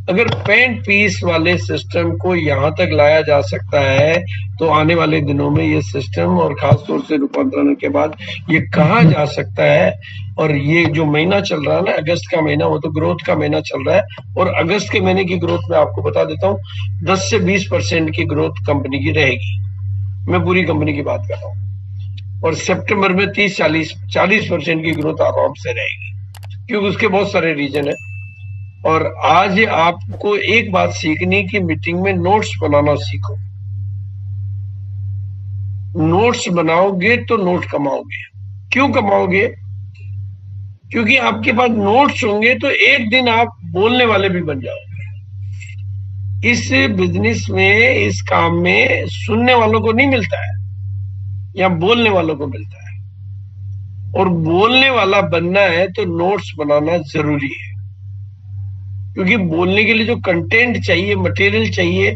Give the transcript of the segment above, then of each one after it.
अगर paint piece वाले system को यहाँ तक लाया जा सकता है तो आने वाले दिनों में ये सिस्टम और खासतौर से रूपांतरण के बाद ये कहाँ जा सकता है। और ये जो महीना चल रहा है ना, अगस्त का महीना, वो तो ग्रोथ का महीना चल रहा है। और अगस्त के महीने की ग्रोथ मैं आपको बता देता हूँ, 10 से 20% की ग्रोथ कंपनी की रहेगी। मैं पूरी कंपनी की बात कर रहा हूँ। और सितंबर में 30-40% की ग्रोथ आराम से रहेगी, क्योंकि उसके बहुत सारे रीजन है। और आज आपको एक बात सीखनी कि मीटिंग में नोट्स बनाना सीखो। नोट्स बनाओगे तो नोट कमाओगे। क्यों कमाओगे? क्योंकि आपके पास नोट्स होंगे तो एक दिन आप बोलने वाले भी बन जाओगे। इस बिजनेस में, इस काम में सुनने वालों को नहीं मिलता है, या बोलने वालों को मिलता है। और बोलने वाला बनना है तो नोट्स बनाना जरूरी है, क्योंकि बोलने के लिए जो कंटेंट चाहिए, मटेरियल चाहिए,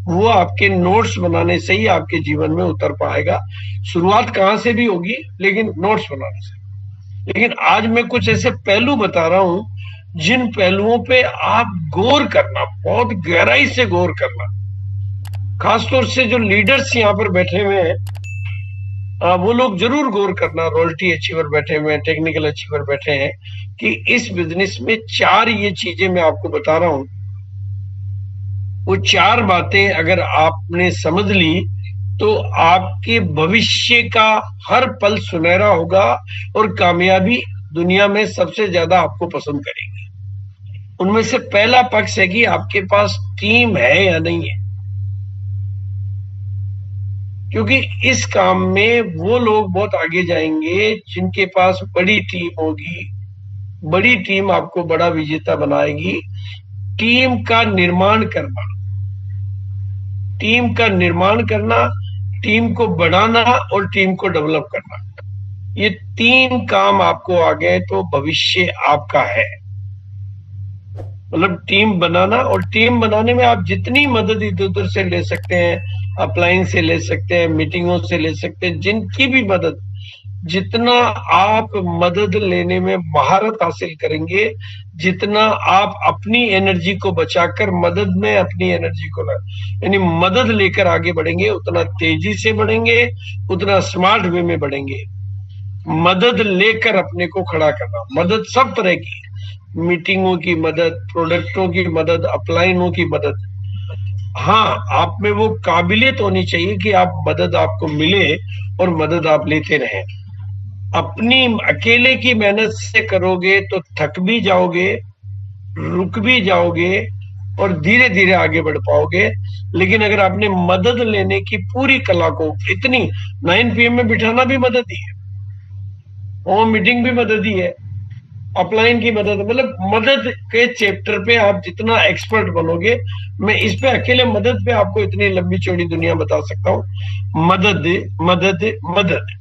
वो आपके नोट्स बनाने से ही आपके जीवन में उतर पाएगा। शुरुआत कहां से भी होगी, लेकिन नोट्स बनाने से। लेकिन आज मैं कुछ ऐसे पहलू बता रहा हूं जिन पहलुओं पे आप गौर करना, बहुत गहराई से गौर करना। खासतौर से जो लीडर्स यहाँ पर बैठे हुए हैं, वो लोग जरूर गौर करना। रॉयल्टी अचीवर बैठे हुए हैं, टेक्निकल अचीवर बैठे हैं, कि इस बिजनेस में 4 ये चीजें मैं आपको बता रहा हूं। वो 4 बातें अगर आपने समझ ली तो आपके भविष्य का हर पल सुनहरा होगा और कामयाबी दुनिया में सबसे ज्यादा आपको पसंद करेगी। उनमें से पहला पक्ष है कि आपके पास टीम है या नहीं है। क्योंकि इस काम में वो लोग बहुत आगे जाएंगे जिनके पास बड़ी टीम होगी। बड़ी टीम आपको बड़ा विजेता बनाएगी। टीम का निर्माण करना, टीम का निर्माण करना, टीम को बढ़ाना और टीम को डेवलप करना, ये 3 काम आपको आ गए तो भविष्य आपका है। मतलब टीम बनाना, और टीम बनाने में आप जितनी मदद इधर उधर से ले सकते हैं, अपलाइन से ले सकते हैं, मीटिंगों से ले सकते हैं, जिनकी भी मदद, जितना आप मदद लेने में महारत हासिल करेंगे, जितना आप अपनी एनर्जी को बचाकर मदद में अपनी एनर्जी को यानी मदद लेकर आगे बढ़ेंगे, उतना तेजी से बढ़ेंगे, उतना स्मार्ट वे में बढ़ेंगे। मदद लेकर अपने को खड़ा करना, मदद सब तरह की, मीटिंगों की मदद, प्रोडक्टों की मदद, अपलाइनों की मदद। हाँ, आप में वो काबिलियत होनी चाहिए कि आप मदद आपको मिले और मदद आप लेते रहें। अपनी अकेले की मेहनत से करोगे तो थक भी जाओगे, रुक भी जाओगे और धीरे धीरे आगे बढ़ पाओगे। लेकिन अगर आपने मदद लेने की पूरी कला को, इतनी 9 PM में बिठाना भी मदद ही है, होम मीटिंग भी मदद ही है, अपलाइन की मदद, मतलब मदद के चैप्टर पे आप जितना एक्सपर्ट बनोगे, मैं इस पे अकेले मदद पे आपको इतनी लंबी चौड़ी दुनिया बता सकता हूँ। मदद मदद मदद।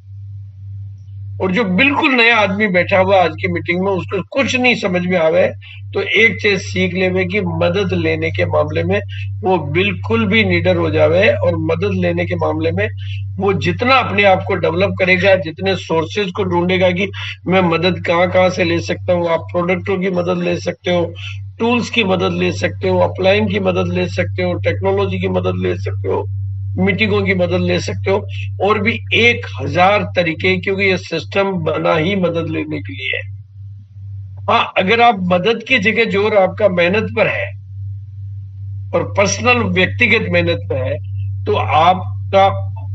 और जो बिल्कुल नया आदमी बैठा हुआ आज की मीटिंग में, उसको कुछ नहीं समझ में आवे, तो एक चीज सीख लेवे कि मदद लेने के मामले में वो बिल्कुल भी निडर हो जावे। और मदद लेने के मामले में वो जितना अपने आप को डेवलप करेगा, जितने सोर्सेज को ढूंढेगा कि मैं मदद कहाँ कहाँ से ले सकता हूँ। आप प्रोडक्टों की मदद ले सकते हो, टूल्स की मदद ले सकते हो, अपलाइन की मदद ले सकते हो, टेक्नोलॉजी की मदद ले सकते हो, मीटिंगों की मदद ले सकते हो, और भी 1000 तरीके, क्योंकि ये सिस्टम बना ही मदद लेने के लिए है। हाँ, अगर आप मदद की जगह जोर आपका मेहनत पर है और पर्सनल व्यक्तिगत मेहनत पर है, तो आपका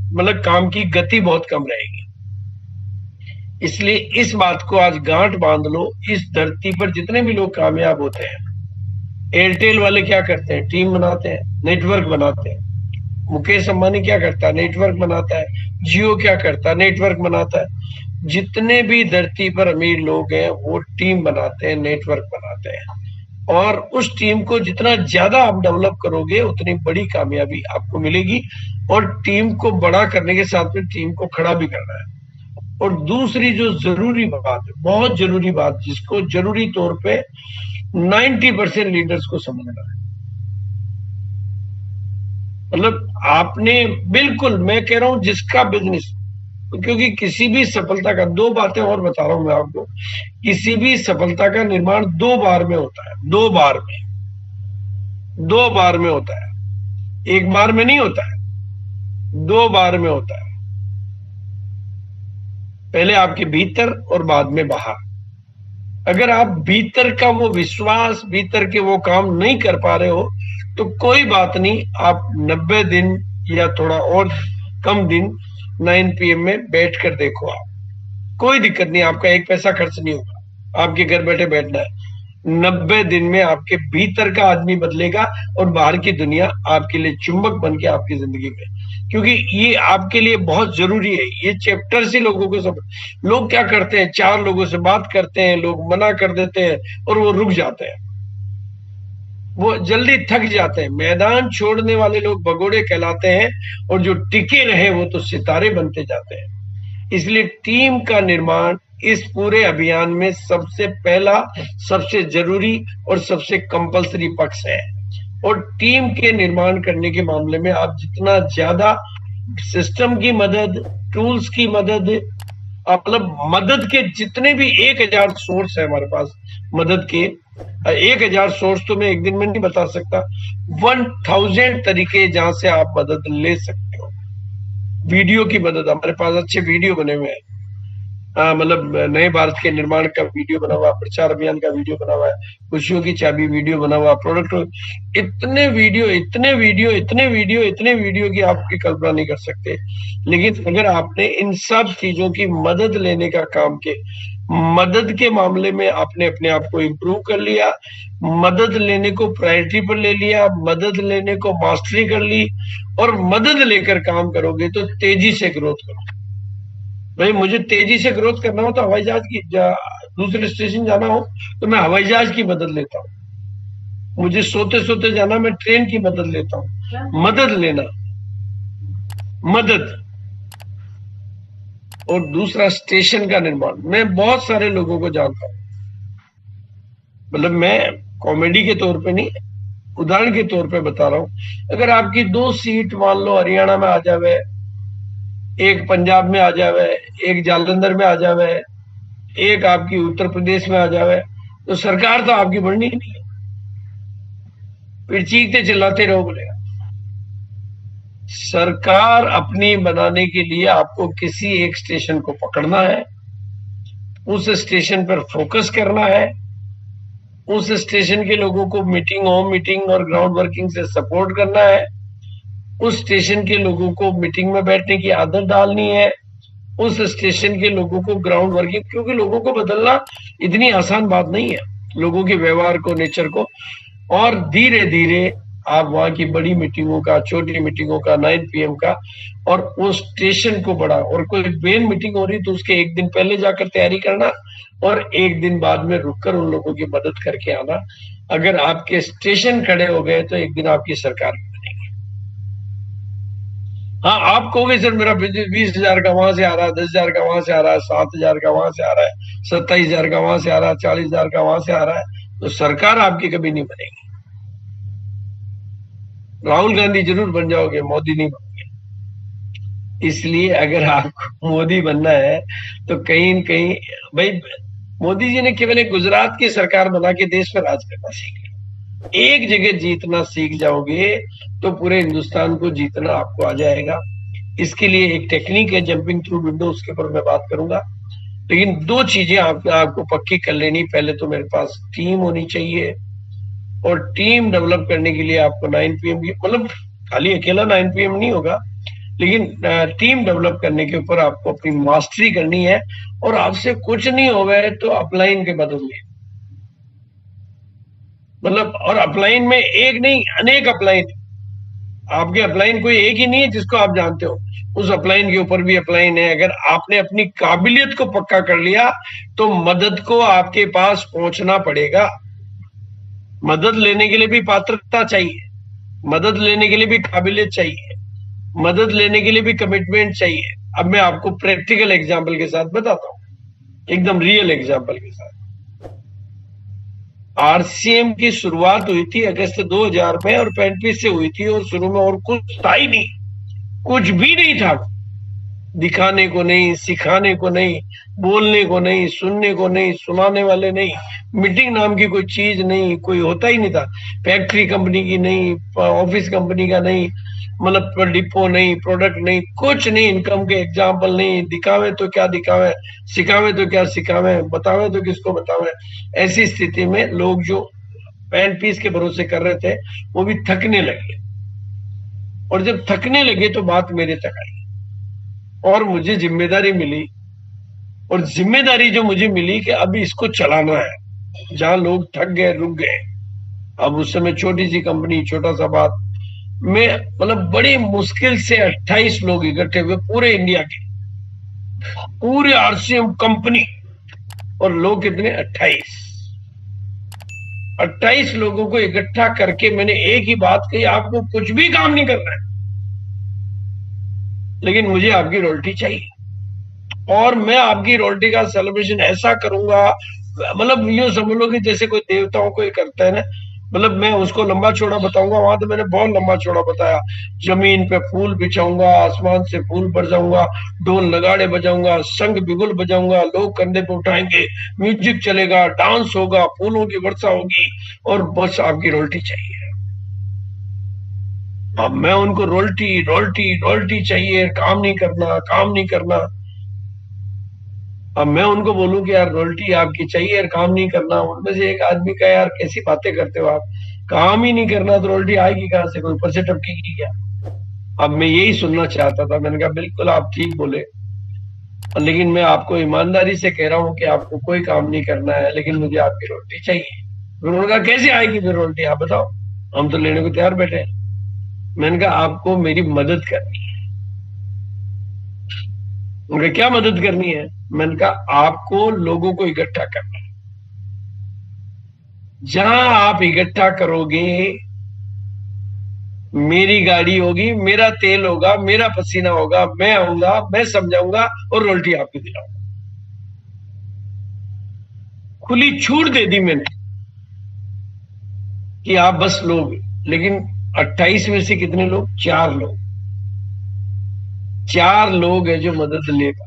मतलब काम की गति बहुत कम रहेगी। इसलिए इस बात को आज गांठ बांध लो। इस धरती पर जितने भी लोग कामयाब होते हैं, एयरटेल वाले क्या करते हैं? टीम बनाते हैं, नेटवर्क बनाते हैं। मुकेश अंबानी क्या करता है? नेटवर्क बनाता है। जियो क्या करता है? नेटवर्क बनाता है। जितने भी धरती पर अमीर लोग हैं वो टीम बनाते हैं, नेटवर्क बनाते हैं। और उस टीम को जितना ज्यादा आप डेवलप करोगे, उतनी बड़ी कामयाबी आपको मिलेगी। और टीम को बड़ा करने के साथ में टीम को खड़ा भी करना है। और दूसरी जो जरूरी बात है, बहुत जरूरी बात, जिसको जरूरी तौर पे 90% लीडर्स को समझना है, मतलब आपने बिल्कुल, मैं कह रहा हूं जिसका बिजनेस, क्योंकि किसी भी सफलता का, 2 बातें और बता रहा हूं मैं आपको, किसी भी सफलता का निर्माण 2 बार में होता है, 2 बार में। 2 बार में होता है, 1 बार में नहीं होता है, 2 बार में होता है। पहले आपके भीतर और बाद में बाहर। अगर आप भीतर का वो विश्वास, भीतर के वो काम नहीं कर पा रहे हो तो कोई बात नहीं, आप 90 दिन या थोड़ा और कम दिन 9 PM में बैठ कर देखो। आप कोई दिक्कत नहीं, आपका 1 पैसा खर्च नहीं होगा, आपके घर बैठे बैठना है। 90 दिन में आपके भीतर का आदमी बदलेगा और बाहर की दुनिया आपके लिए चुंबक बन के आपकी जिंदगी में, क्योंकि ये आपके लिए बहुत जरूरी है। ये चैप्टर से लोगों को सब, लोग क्या करते हैं, 4 लोगों से बात करते हैं, लोग मना कर देते हैं और वो रुक जाते हैं, वो जल्दी थक जाते हैं। मैदान छोड़ने वाले लोग भगोड़े कहलाते हैं और जो टिके रहे वो तो सितारे बनते जाते हैं। इसलिए टीम का निर्माण इस पूरे अभियान में सबसे पहला, सबसे जरूरी और सबसे कंपल्सरी पक्ष है। और टीम के निर्माण करने के मामले में आप जितना ज्यादा सिस्टम की मदद, टूल्स की मदद, मतलब मदद के जितने भी 1000 सोर्स है हमारे पास मदद के, 1000 सोर्स तो मैं एक दिन में नहीं बता सकता, 1000 तरीके जहां से आप मदद ले सकते हो। वीडियो की मदद, हमारे पास अच्छे वीडियो बने हुए हैं, मतलब नए भारत के निर्माण का वीडियो बना हुआ, प्रचार अभियान का वीडियो बना हुआ है, खुशियों की चाबी वीडियो बना हुआ, प्रोडक्ट, इतने वीडियो, इतने वीडियो, इतने वीडियो, इतने वीडियो की आपकी कल्पना नहीं कर सकते। लेकिन अगर आपने इन सब चीजों की मदद लेने का काम किया, मदद के मामले में आपने अपने आप को इम्प्रूव कर लिया, मदद लेने को प्रायोरिटी पर ले लिया, मदद लेने को मास्टरी कर ली और मदद लेकर काम करोगे तो तेजी से ग्रोथ करोगे। भाई मुझे तेजी से ग्रोथ करना हो तो हवाई जहाज की, दूसरे स्टेशन जाना हो तो मैं हवाई जहाज की मदद लेता हूँ। मुझे सोते सोते जाना, मैं ट्रेन की मदद लेता हूँ। मदद लेना, मदद। और दूसरा स्टेशन का निर्माण। मैं बहुत सारे लोगों को जानता हूँ, मतलब मैं कॉमेडी के तौर पे नहीं, उदाहरण के तौर पे बता रहा हूँ। अगर आपकी 2 सीट मान लो हरियाणा में आ जावे, एक पंजाब में आ जावे, एक जालंधर में आ जावे, एक आपकी उत्तर प्रदेश में आ जावे, तो सरकार तो आपकी बढ़नी ही नहीं है, फिर चीखते चिल्लाते रहो बोलेगा। सरकार अपनी बनाने के लिए आपको किसी एक स्टेशन को पकड़ना है, उस स्टेशन पर फोकस करना है, उस स्टेशन के लोगों को मीटिंग, होम मीटिंग और ग्राउंड वर्किंग से सपोर्ट करना है, उस स्टेशन के लोगों को मीटिंग में बैठने की आदत डालनी है, उस स्टेशन के लोगों को ग्राउंड वर्किंग, क्योंकि लोगों को बदलना इतनी आसान बात नहीं है, लोगों के व्यवहार को, नेचर को। और धीरे धीरे आप वहां की बड़ी मीटिंगों का, छोटी मीटिंगों का, 9 PM का, और उस स्टेशन को बड़ा, और कोई मेन मीटिंग हो रही तो उसके एक दिन पहले जाकर तैयारी करना और एक दिन बाद में रुककर उन लोगों की मदद करके आना। अगर आपके स्टेशन खड़े हो गए तो एक दिन आपकी सरकार बनेगी। हाँ, आप कहोगे सर मेरा 20,000 का वहां से आ रहा है, 10,000 का वहां से आ रहा है, 7,000 का वहां से आ रहा है, 27,000 का वहां से आ रहा है, 40,000 का वहां से आ रहा है, तो सरकार आपकी कभी नहीं बनेगी। राहुल गांधी जरूर बन जाओगे, मोदी नहीं बनोगे। इसलिए अगर आपको मोदी बनना है तो कहीं न कहीं, भाई मोदी जी ने केवल एक गुजरात की सरकार बना के देश पर राज करना सीख लिया। एक जगह जीतना सीख जाओगे तो पूरे हिंदुस्तान को जीतना आपको आ जाएगा। इसके लिए एक टेक्निक है, जंपिंग थ्रू विंडो, उसके ऊपर मैं बात करूंगा। लेकिन 2 चीजें आपको पक्की कर लेनी। पहले तो मेरे पास टीम होनी चाहिए, और टीम डेवलप करने के लिए आपको 9 PM की, मतलब खाली अकेला 9 PM नहीं होगा, लेकिन टीम डेवलप करने के ऊपर आपको अपनी मास्टरी करनी है। और आपसे कुछ नहीं हो गए तो अपलाइन के बदले, मतलब, और अपलाइन में एक नहीं, अनेक अपलाइन। आपके अपलाइन कोई एक ही नहीं है जिसको आप जानते हो, उस अपलाइन के ऊपर भी अपलाइन है। अगर आपने अपनी काबिलियत को पक्का कर लिया तो मदद को आपके पास पहुंचना पड़ेगा। मदद लेने के लिए भी पात्रता चाहिए, मदद लेने के लिए भी काबिलियत चाहिए, मदद लेने के लिए भी कमिटमेंट चाहिए। अब मैं आपको प्रैक्टिकल एग्जाम्पल के साथ बताता हूं, एकदम रियल एग्जाम्पल के साथ। RCM की शुरुआत हुई थी अगस्त 2000 में और 35 से हुई थी, और शुरू में और कुछ था ही नहीं, कुछ भी नहीं था। दिखाने को नहीं, सिखाने को नहीं, बोलने को नहीं, सुनने को नहीं, सुनाने वाले नहीं, मीटिंग नाम की कोई चीज नहीं, कोई होता ही नहीं था। फैक्ट्री कंपनी की नहीं, ऑफिस कंपनी का नहीं, मतलब डिपो नहीं, प्रोडक्ट नहीं, कुछ नहीं, इनकम के एग्जाम्पल नहीं, दिखावे तो क्या दिखावे, सिखावे तो क्या सिखावे, बतावे तो किसको बतावे। ऐसी स्थिति में लोग जो पैंट पीस के भरोसे कर रहे थे वो भी थकने लगे, और जब थकने लगे तो बात मेरे तक आई और मुझे जिम्मेदारी मिली। और जिम्मेदारी जो मुझे मिली कि अभी इसको चलाना है, जहां लोग थक गए, रुक गए। अब उस समय छोटी सी कंपनी, छोटा सा बात में, मतलब बड़ी मुश्किल से 28 लोग इकट्ठे हुए पूरे इंडिया के, पूरे आरसीएम कंपनी, और लोग कितने, 28 लोगों को इकट्ठा करके मैंने एक ही बात कही, आपको कुछ भी काम नहीं करना है, लेकिन मुझे आपकी रॉयल्टी चाहिए, और मैं आपकी रॉयल्टी का सेलिब्रेशन ऐसा करूंगा, मतलब यूं समझ लो कि जैसे कोई देवताओं को ही करता है ना, मतलब मैं उसको लंबा चौड़ा बताऊंगा। वहां तो मैंने बहुत लंबा चौड़ा बताया, जमीन पे फूल बिछाऊंगा, आसमान से फूल बरसाऊंगा, ढोल नगाड़े बजाऊंगा, शंख बिगुल बजाऊंगा, लोग कंधे पे उठाएंगे, म्यूजिक चलेगा, डांस होगा, फूलों की वर्षा होगी, और बस आपकी रॉयल्टी चाहिए। अब मैं उनको रॉयल्टी रॉयल्टी रॉयल्टी चाहिए, काम नहीं करना, काम नहीं करना। अब मैं उनको बोलूं कि यार रॉयल्टी आपकी चाहिए यार, काम नहीं करना, उनमें से एक आदमी का, यार कैसी बातें करते हो आप, काम ही नहीं करना तो रॉयल्टी आएगी कहां से, कोई ऊपर से टपकेगी क्या। अब मैं यही सुनना चाहता था। मैंने कहा बिल्कुल आप ठीक बोले, लेकिन मैं आपको ईमानदारी से कह रहा हूं कि आपको कोई काम नहीं करना है, लेकिन मुझे आपकी रॉयल्टी चाहिए। फिर उन्होंने कहा कैसे आएगी फिर रॉयल्टी, आप बताओ, हम तो लेने को तैयार बैठे हैं। मैंने कहा आपको मेरी मदद करनी है। उनका क्या मदद करनी है? मैंने कहा आपको लोगों को इकट्ठा करना है। जहां आप इकट्ठा करोगे, मेरी गाड़ी होगी, मेरा तेल होगा, मेरा पसीना होगा, मैं आऊंगा, मैं समझाऊंगा और रॉयल्टी आपको दिलाऊंगा। खुली छूट दे दी मैंने कि आप बस लोग। लेकिन 28 में से कितने लोग? 4 लोग, 4 लोग है जो मदद ले पाए,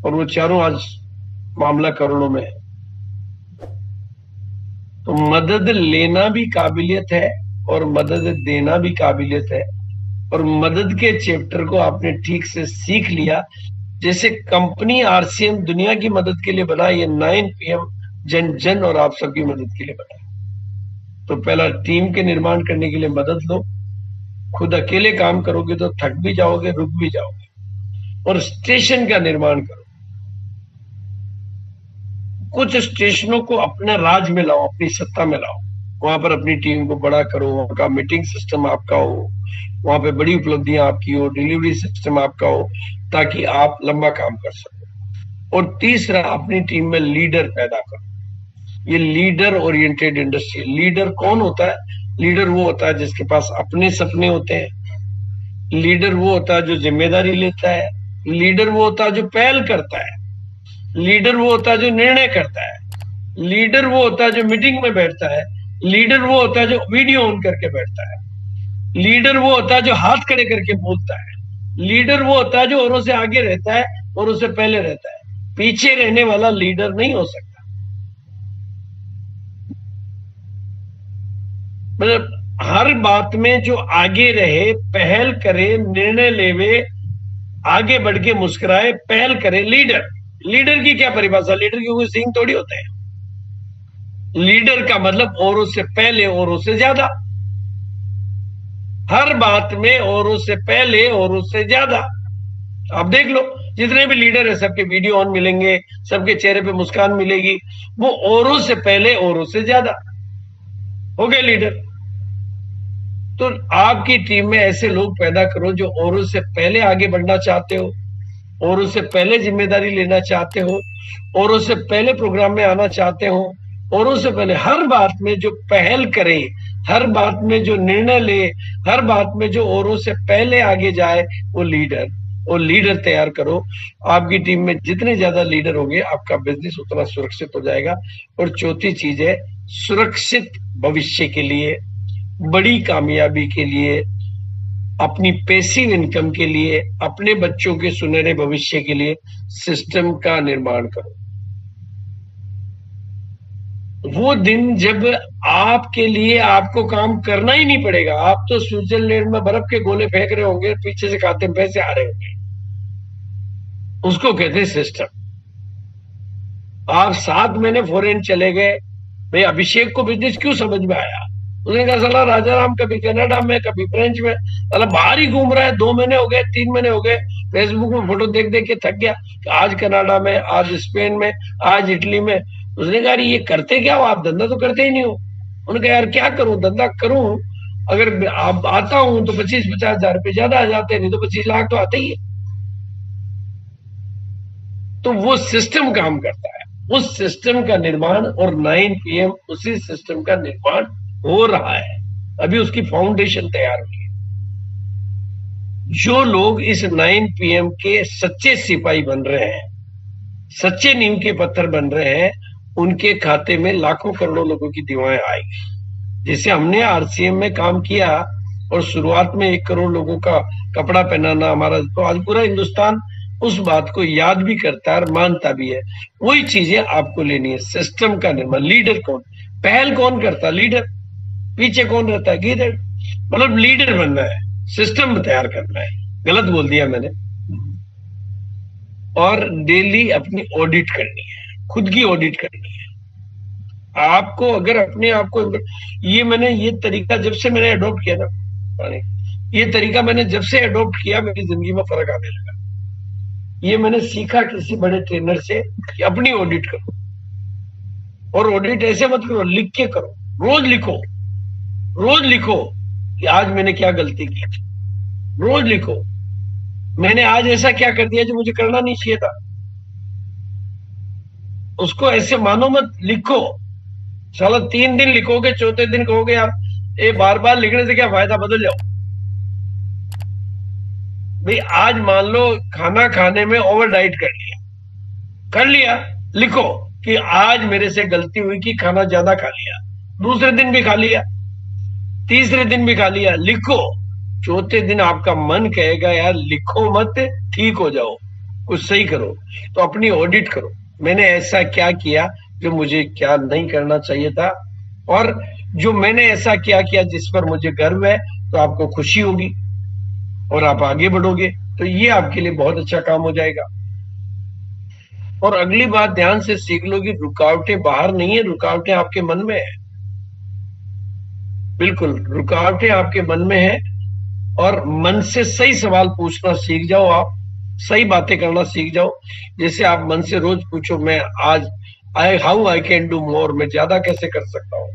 और वो चारों आज मामला करोड़ों में है। तो मदद लेना भी काबिलियत है और मदद देना भी काबिलियत है, और मदद के चैप्टर को आपने ठीक से सीख लिया। जैसे कंपनी आरसीएम दुनिया की मदद के लिए बना, ये 9 PM जन जन और आप सबकी मदद के लिए बना। तो पहला टीम के निर्माण करने के लिए मदद लो। खुद अकेले काम करोगे तो थक भी जाओगे, रुक भी जाओगे। और स्टेशन का निर्माण करो, कुछ स्टेशनों को अपने राज में लाओ, अपनी सत्ता में लाओ, वहां पर अपनी टीम को बड़ा करो, वहां का मीटिंग सिस्टम आपका हो, वहां पे बड़ी उपलब्धियां आपकी हो, डिलीवरी सिस्टम आपका हो, ताकि आप लंबा काम कर सको। और तीसरा, अपनी टीम में लीडर पैदा करो। ये लीडर ओरिएंटेड इंडस्ट्री। लीडर कौन होता है? लीडर वो होता है जिसके पास अपने सपने होते हैं। लीडर वो होता है जो जिम्मेदारी लेता है। लीडर वो होता है जो पहल करता है। लीडर वो होता है जो निर्णय करता है। लीडर वो होता है जो मीटिंग में बैठता है। लीडर वो होता है जो वीडियो ऑन करके बैठता है। लीडर वो होता है जो हाथ खड़े करके बोलता है। लीडर वो होता है जो औरों से आगे रहता है और उससे पहले रहता है। पीछे रहने वाला लीडर नहीं हो सकता। मतलब हर बात में जो आगे रहे, पहल करे, निर्णय लेवे, आगे बढ़ के मुस्कुराए, पहल करे, लीडर। लीडर की क्या परिभाषा? लीडर की कोई सिंह थोड़ी होते हैं। लीडर का मतलब औरों से पहले, औरों से ज्यादा, हर बात में औरों से पहले, औरों से ज्यादा। आप देख लो, जितने भी लीडर है सबके वीडियो ऑन मिलेंगे, सबके चेहरे पे मुस्कान मिलेगी, वो औरों से पहले, औरों से ज्यादा हो गए लीडर। तो आपकी टीम में ऐसे लोग पैदा करो जो औरों से पहले आगे बढ़ना चाहते हो, औरों से पहले जिम्मेदारी लेना चाहते हो, औरों से पहले प्रोग्राम में आना चाहते हो, औरों से पहले हर बात में जो पहल करे, हर बात में जो निर्णय ले, हर बात में जो औरों से पहले आगे जाए, वो लीडर। और लीडर तैयार करो। आपकी टीम में जितने ज्यादा लीडर होंगे, आपका बिजनेस उतना सुरक्षित हो जाएगा। और चौथी चीज है, सुरक्षित भविष्य के लिए, बड़ी कामयाबी के लिए अपनी पैसिव इनकम के लिए, अपने बच्चों के सुनहरे भविष्य के लिए सिस्टम का निर्माण करो। वो दिन जब आपके लिए आपको काम करना ही नहीं पड़ेगा, आप तो स्विट्जरलैंड में बर्फ के गोले फेंक रहे होंगे, पीछे से खाते में पैसे आ रहे होंगे, उसको कहते हैं सिस्टम। आप 7 महीने फॉरेन चले गए, भाई अभिषेक को बिजनेस क्यों समझ में आया? उसने कहा साला राजाराम कभी कनाडा में कभी फ्रेंच में, साला बाहर ही घूम रहा है, 2 महीने हो गए, 3 महीने हो गए, फेसबुक में फोटो देख देख के थक गया, आज कनाडा में, आज स्पेन में, आज इटली में। उसने कहा ये करते क्या हो आप, धंधा तो करते ही नहीं हो। उन्होंने कहा यार क्या करूं, धंधा करूं, अगर आप आता हूं तो 25-50 हजार रुपये ज्यादा आ जाते हैं, नहीं तो 25 लाख तो आते ही है। तो वो सिस्टम काम करता है, उस सिस्टम का निर्माण, और 9 PM उसी सिस्टम का निर्माण हो रहा है, अभी उसकी फाउंडेशन तैयार हुई है। जो लोग इस 9 PM के सच्चे सिपाही बन रहे हैं, सच्चे नींव के पत्थर बन रहे हैं, उनके खाते में लाखों करोड़ों लोगों की दुआएं आएगी। जैसे हमने RCM में काम किया और शुरुआत में 1 करोड़ लोगों का कपड़ा पहनाना हमारा, तो आज पूरा हिंदुस्तान उस बात को याद भी करता है और मानता भी है। वही चीजें आपको लेनी है, सिस्टम का निर्माण। लीडर कौन, पहल कौन करता है? लीडर। पीछे कौन रहता है? गीदड़। मतलब लीडर बनना है, सिस्टम तैयार करना है। गलत बोल दिया मैंने। और डेली अपनी ऑडिट करनी है, खुद की ऑडिट करनी है। आपको अगर अपने आप को, ये तरीका जब से मैंने अडॉप्ट किया ना, ये तरीका मैंने जब से अडॉप्ट किया, मेरी जिंदगी में फर्क आने लगा। ये मैंने सीखा किसी बड़े ट्रेनर से कि अपनी ऑडिट करो, और ऑडिट ऐसे मत करो, लिख के करो। रोज लिखो, रोज लिखो कि आज मैंने क्या गलती की, रोज लिखो मैंने आज ऐसा क्या कर दिया जो मुझे करना नहीं चाहिए था। उसको ऐसे मानो मत, लिखो। साला 3 दिन लिखोगे, चौथे दिन कहोगे यार ये बार बार लिखने से क्या फायदा, बदल जाओ। भाई आज मान लो खाना खाने में ओवर डाइट कर लिया, लिखो कि आज मेरे से गलती हुई कि खाना ज्यादा खा लिया। दूसरे दिन भी खा लिया, तीसरे दिन भी खा लिया, लिखो। चौथे दिन आपका मन कहेगा यार लिखो मत, ठीक हो जाओ, कुछ सही करो। तो अपनी ऑडिट करो, मैंने ऐसा क्या किया जो मुझे क्या नहीं करना चाहिए था, और जो मैंने ऐसा क्या किया जिस पर मुझे गर्व है, तो आपको खुशी होगी और आप आगे बढ़ोगे। तो ये आपके लिए बहुत अच्छा काम हो जाएगा। और अगली बात ध्यान से सीख लो कि रुकावटें बाहर नहीं है, रुकावटें आपके मन में है। बिल्कुल, रुकावटें आपके मन में है। और मन से सही सवाल पूछना सीख जाओ, आप सही बातें करना सीख जाओ। जैसे आप मन से रोज पूछो, मैं आज how I can do more, मैं ज्यादा कैसे कर सकता हूँ,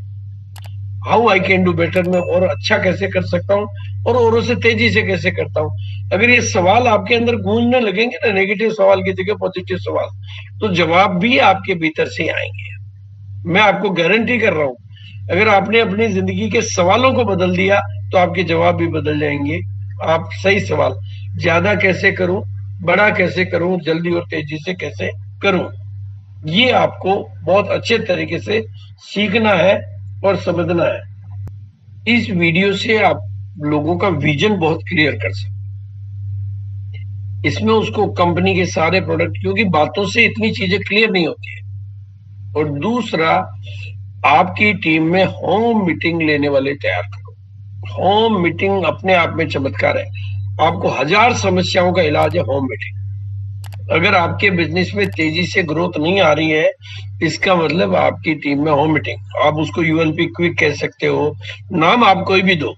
how I can do better, मैं और अच्छा कैसे कर सकता हूँ, और औरों से तेजी से कैसे करता हूँ। अगर ये सवाल आपके अंदर गूंजने लगेंगे ना, नेगेटिव सवाल की जगह पॉजिटिव सवाल, तो जवाब भी आपके भीतर से आएंगे। मैं आपको गारंटी कर रहा हूं, अगर आपने अपनी जिंदगी के सवालों को बदल दिया तो आपके जवाब भी बदल जाएंगे। आप सही सवाल, ज्यादा कैसे करूं, बड़ा कैसे करूं, जल्दी और तेजी से कैसे करूं, ये आपको बहुत अच्छे तरीके से सीखना है और समझना है। इस वीडियो से आप लोगों का विजन बहुत क्लियर कर सकते। इसमें उसको कंपनी के सारे प्रोडक्ट, क्योंकि बातों से इतनी चीजें क्लियर नहीं होती है। और दूसरा, आपकी टीम में होम मीटिंग लेने वाले तैयार करो। होम मीटिंग अपने आप में चमत्कार है। आपको 1000 समस्याओं का इलाज है होम मीटिंग। अगर आपके बिजनेस में तेजी से ग्रोथ नहीं आ रही है, इसका मतलब आपकी टीम में होम मीटिंग, आप उसको ULP क्विक कह सकते हो, नाम आप कोई भी दो।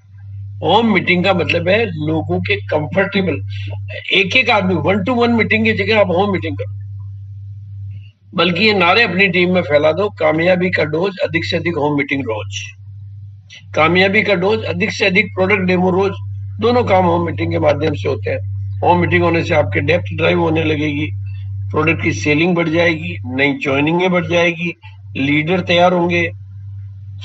होम मीटिंग का मतलब है लोगों के कंफर्टेबल, एक आदमी 1-to-1 मीटिंग की जगह आप होम मीटिंग करो। बल्कि ये नारे अपनी टीम में फैला दो, कामयाबी का डोज, अधिक से अधिक होम मीटिंग रोज। कामयाबी का डोज, अधिक से अधिक प्रोडक्ट डेमो रोज। दोनों काम होम मीटिंग के माध्यम से होते हैं। होम मीटिंग होने से आपके डेप्थ ड्राइव होने लगेगी, प्रोडक्ट की सेलिंग बढ़ जाएगी, नई ज्वाइनिंगें बढ़ जाएगी, लीडर तैयार होंगे,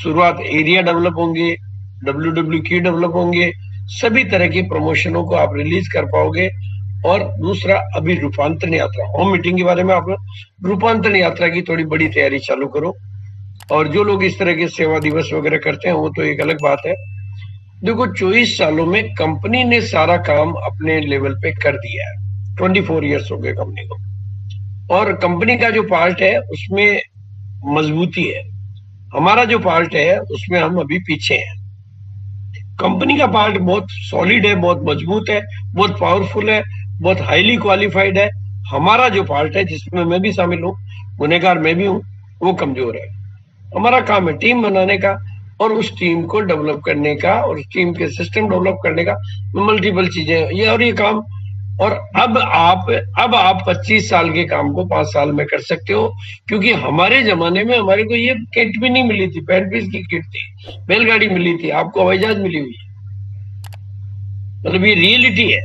शुरुआत एरिया डेवलप होंगे, WWQ डेवलप होंगे, सभी तरह की प्रमोशनों को आप रिलीज कर पाओगे। और दूसरा, अभी रूपांतरण यात्रा, होम मीटिंग के बारे में आप रूपांतरण यात्रा की थोड़ी बड़ी तैयारी चालू करो। और जो लोग इस तरह के सेवा दिवस वगैरह करते हैं वो तो एक अलग बात है, देखो 24 सालों में कंपनी ने सारा काम अपने लेवल पे कर दिया है। 24 ईयर्स हो गए कंपनी को, और कंपनी का जो पार्ट है उसमें मजबूती है। हमारा जो पार्ट है उसमें हम अभी पीछे हैं। कंपनी का पार्ट बहुत सॉलिड है, बहुत मजबूत है, बहुत पावरफुल है, बहुत हाईली क्वालिफाइड है। हमारा जो पार्ट है जिसमें मैं भी शामिल हूँ, गुनहगार मैं भी हूँ, वो कमजोर है। हमारा काम है टीम बनाने का और उस टीम को डेवलप करने का और उस टीम के सिस्टम डेवलप करने का, मल्टीपल चीजें ये काम। और अब आप 25 साल के काम को 5 साल में कर सकते हो, क्योंकि हमारे जमाने में हमारे को ये किट भी नहीं मिली थी, 35 की किट थी, बैलगाड़ी मिली थी, आपको हवाई जहाज मिली हुई है। मतलब ये रियलिटी है।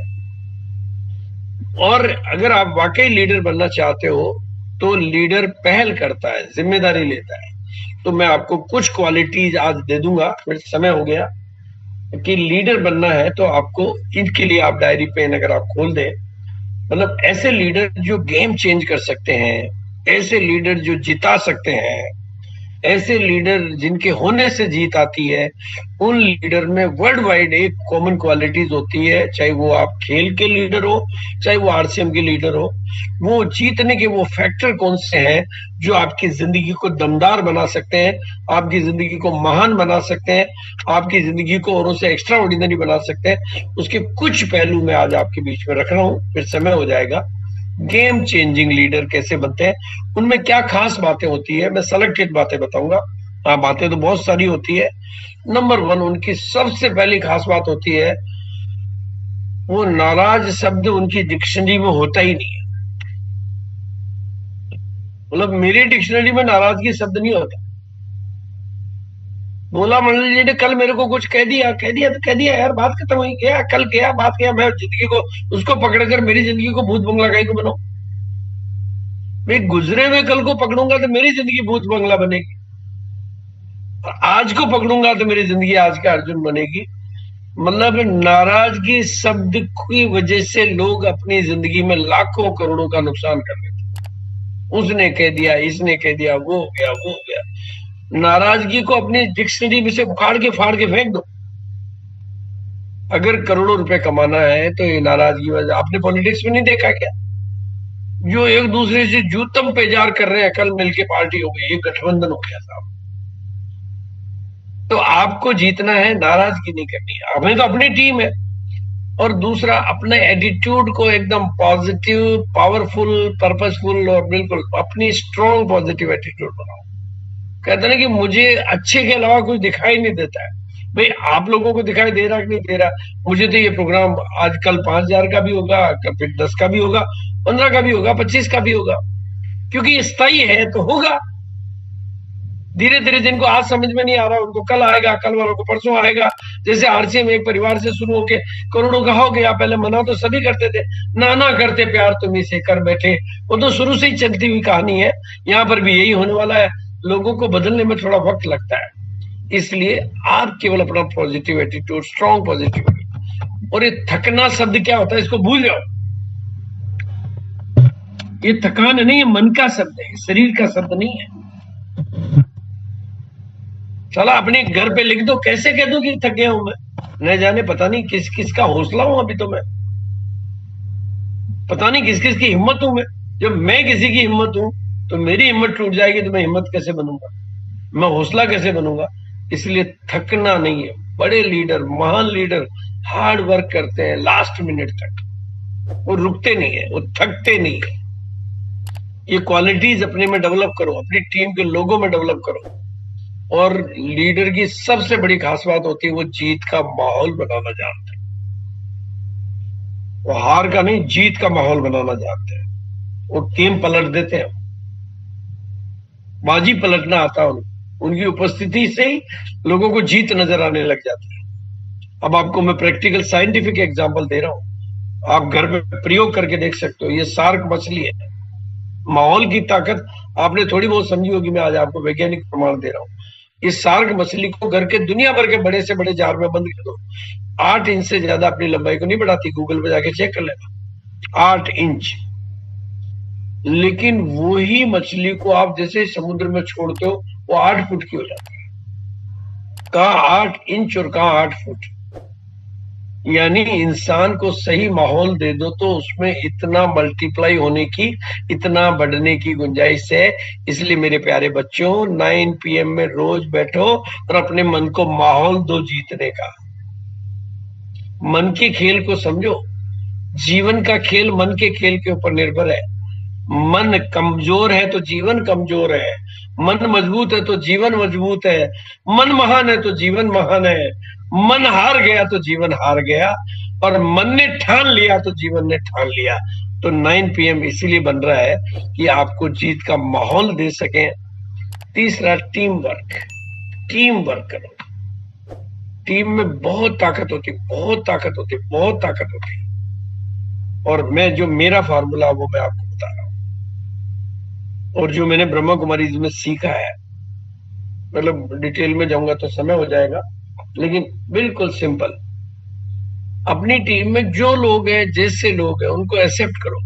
और अगर आप वाकई लीडर बनना चाहते हो तो लीडर पहल करता है, जिम्मेदारी लेता है। तो मैं आपको कुछ क्वालिटीज आज दे दूंगा, फिर समय हो गया कि लीडर बनना है तो आपको इनके लिए आप डायरी पेन अगर आप खोल दें, मतलब ऐसे लीडर जो गेम चेंज कर सकते हैं, ऐसे लीडर जो जिता सकते हैं, ऐसे लीडर जिनके होने से जीत आती है, उन लीडर में वर्ल्ड वाइड एक कॉमन क्वालिटीज होती है। चाहे वो आप खेल के लीडर हो, चाहे वो आरसीएम के लीडर हो, वो जीतने के वो फैक्टर कौन से हैं जो आपकी जिंदगी को दमदार बना सकते हैं, आपकी जिंदगी को महान बना सकते हैं, आपकी जिंदगी को औरों से एक्स्ट्रा ऑर्डिनरी बना सकते हैं। उसके कुछ पहलू मैं आज आपके बीच में रख रहा हूं, फिर समय हो जाएगा। गेम चेंजिंग लीडर कैसे बनते हैं, उनमें क्या खास बातें होती है, मैं सेलेक्टेड बातें बताऊंगा। हाँ, बातें तो बहुत सारी होती है। नंबर 1, उनकी सबसे पहली खास बात होती है, वो नाराज शब्द उनकी डिक्शनरी में होता ही नहीं है। मतलब मेरी डिक्शनरी में नाराजगी शब्द नहीं होता। बोला मंडल जी ने कल मेरे को कुछ कह दिया तो कह दिया यार, बात खत्म हुई, गया कल, गया बात गया। मैं जिंदगी को उसको पकड़कर मेरी जिंदगी को भूत बंगला कहीं को बनाऊं? मैं गुजरे हुए कल को पकड़ूंगा तो मेरी जिंदगी भूत बंगला बनेगी, और आज को पकड़ूंगा तो मेरी जिंदगी आज का अर्जुन बनेगी। मतलब नाराजगी शब्द की वजह से लोग अपनी जिंदगी में लाखों करोड़ों का नुकसान कर लेते। उसने कह दिया, इसने कह दिया, वो हो गया, वो हो गया। नाराजगी को अपनी डिक्शनरी में से उखाड़ के फाड़ के फेंक दो। अगर करोड़ों रुपए कमाना है तो ये नाराजगी वजह। आपने पॉलिटिक्स में नहीं देखा क्या, जो एक दूसरे से जूतम पेजार कर रहे हैं, कल मिलके पार्टी हो गई, ये गठबंधन हो गया साहब। तो आपको जीतना है, नाराजगी नहीं करनी है। हमें तो अपनी टीम है। और दूसरा, अपने एटीट्यूड को एकदम पॉजिटिव, पावरफुल, पर्पसफुल और बिल्कुल अपनी स्ट्रॉन्ग पॉजिटिव एटीट्यूड बनाओ। कहते ना कि मुझे अच्छे के अलावा कुछ दिखाई नहीं देता है। भाई आप लोगों को दिखाई दे रहा कि नहीं दे रहा, मुझे तो ये प्रोग्राम आज कल 5,000 का भी होगा, फिर 10 का भी होगा, 15 का भी होगा, 25 का भी होगा, क्योंकि स्थायी है तो होगा। धीरे धीरे जिनको आज समझ में नहीं आ रहा उनको कल आएगा, कल वालों को परसों आएगा। जैसे आरसीएम एक परिवार से शुरू होके करोड़ों का हो गया। पहले मना तो सभी करते थे, नाना करते प्यार तुम्ही से कर बैठे, वो तो शुरू से ही चलती हुई कहानी है। यहाँ पर भी यही होने वाला है। लोगों को बदलने में थोड़ा वक्त लगता है, इसलिए आप केवल अपना पॉजिटिव एटीट्यूड, स्ट्रॉन्ग पॉजिटिव। और ये थकना शब्द क्या होता है, इसको भूल जाओ। ये थकान नहीं है, मन का शब्द है, शरीर का शब्द नहीं है। चला अपने घर पे लिख दो, कैसे कह दो कि थक गया हूं मैं, न जाने पता नहीं किस किस का हौसला हूं अभी तो मैं, पता नहीं किस किस की हिम्मत हूं मैं। जब मैं किसी की हिम्मत हूं तो मेरी हिम्मत टूट जाएगी तो मैं हिम्मत कैसे बनूंगा, मैं हौसला कैसे बनूंगा। इसलिए थकना नहीं है। बड़े लीडर, महान लीडर हार्ड वर्क करते हैं लास्ट मिनट तक, वो रुकते नहीं है, वो थकते नहीं है। ये क्वालिटीज अपने में डेवलप करो, अपनी टीम के लोगों में डेवलप करो। और लीडर की सबसे बड़ी खास बात होती है, वो जीत का माहौल बनाना जानते हैं। वो हार का नहीं, जीत का माहौल बनाना जानते हैं। वो टीम पलट देते हैं, बाजी पलटना आता है उनकी उपस्थिति से ही लोगों को जीत नजर आने लग जाती है। अब आपको मैं प्रैक्टिकल साइंटिफिक एग्जांपल दे रहा हूं, आप घर पे प्रयोग करके देख सकते हो। ये शार्क मछली है। माहौल की ताकत आपने थोड़ी बहुत समझी होगी, मैं आज आपको वैज्ञानिक प्रमाण दे रहा हूं। इस शार्क मछली को घर के दुनिया भर के बड़े से बड़े जार में बंद कर दो, 8 इंच से ज्यादा अपनी लंबाई को नहीं बढ़ाती, गूगल पे जाके चेक कर लेना, 8 इंच। लेकिन वही मछली को आप जैसे समुद्र में छोड़ते हो, वो 8 फुट की हो जाती है। कहाँ 8 इंच और कहाँ 8 फुट। यानी इंसान को सही माहौल दे दो तो उसमें इतना मल्टीप्लाई होने की, इतना बढ़ने की गुंजाइश है। इसलिए मेरे प्यारे बच्चों, 9 PM में रोज बैठो और अपने मन को माहौल दो जीतने का। मन के खेल को समझो। जीवन का खेल मन के खेल के ऊपर निर्भर है। मन कमजोर है तो जीवन कमजोर है, मन मजबूत है तो जीवन मजबूत है, मन महान है तो जीवन महान है, मन हार गया तो जीवन हार गया, और मन ने ठान लिया तो जीवन ने ठान लिया। तो 9 PM इसीलिए बन रहा है कि आपको जीत का माहौल दे सके। तीसरा, टीम वर्क। टीम वर्क करो। टीम में बहुत ताकत होती, बहुत ताकत होती, बहुत ताकत होती। और मैं जो मेरा फार्मूला वो मैं आपको बता रहा हूं, और जो मैंने ब्रह्मा कुमारी में सीखा है, मतलब डिटेल में जाऊंगा तो समय हो जाएगा, लेकिन बिल्कुल सिंपल। अपनी टीम में जो लोग हैं, जैसे लोग हैं, उनको एक्सेप्ट करो।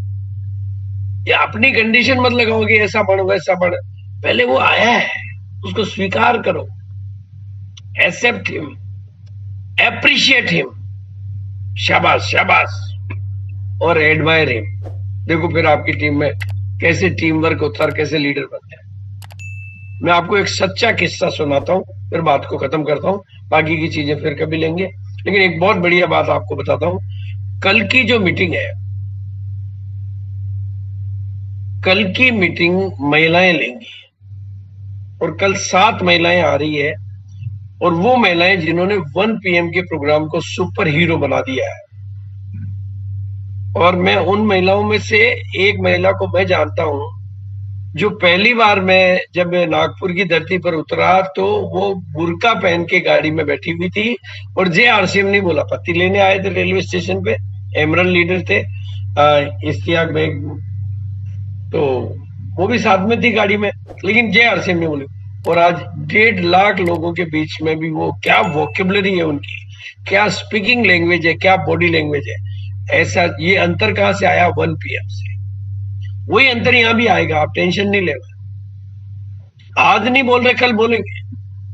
या अपनी कंडीशन मत लगाओ कि ऐसा बनो वैसा बनो, पहले वो आया है उसको स्वीकार करो। एक्सेप्ट हिम, एप्रिशिएट हिम, शाबाश शाबाश, और एडमायर हिम। देखो फिर आपकी टीम में कैसे टीम वर्क होता है और कैसे लीडर बनते हैं। मैं आपको एक सच्चा किस्सा सुनाता हूं, फिर बात को खत्म करता हूं, बाकी की चीजें फिर कभी लेंगे। लेकिन एक बहुत बढ़िया बात आपको बताता हूं। कल की जो मीटिंग है, कल की मीटिंग महिलाएं लेंगी, और कल 7 महिलाएं आ रही है, और वो महिलाएं जिन्होंने 1 PM के प्रोग्राम को सुपर हीरो बना दिया है। और मैं उन महिलाओं में से एक महिला को मैं जानता हूं, जो पहली बार मैं जब नागपुर की धरती पर उतरा तो वो बुर्का पहन के गाड़ी में बैठी हुई थी, और JRCM नहीं बोला, पत्ती लेने आए थे रेलवे स्टेशन पे, एमरन लीडर थे इश्तियाक बेग, तो वो भी साथ में थी गाड़ी में, लेकिन JRCM नहीं बोली। और आज 1.5 लाख लोगों के बीच में भी वो, क्या वोकेबलरी है उनकी, क्या स्पीकिंग लैंग्वेज है, क्या बॉडी लैंग्वेज है। ऐसा ये अंतर कहां से आया? 1 PM से। वही अंतर यहां भी आएगा, आप टेंशन नहीं लेना। आज नहीं बोल रहे, कल बोलेंगे,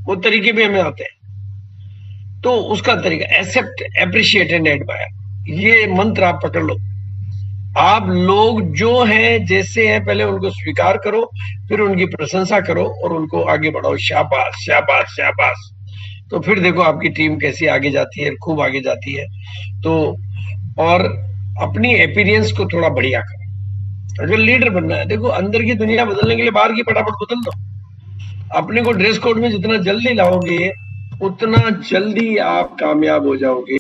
वो तरीके भी हमें आते हैं। तो उसका तरीका, एक्सेप्ट, एप्रिशिएट एंड एडमायर, ये मंत्र आप पकड़ लो। आप लोग जो हैं, जैसे हैं, पहले उनको स्वीकार करो, फिर उनकी प्रशंसा करो और उनको आगे बढ़ाओ। शाबाश शाबाश शाबाश। तो फिर देखो आपकी टीम कैसी आगे जाती है, खूब आगे जाती है। तो और अपनी अपीयरेंस को थोड़ा बढ़िया करो। अगर लीडर बनना है, देखो अंदर की दुनिया बदलने के लिए बाहर की फटाफट बदल दो। अपने को ड्रेस कोड में जितना जल्दी लाओगे, उतना जल्दी आप कामयाब हो जाओगे।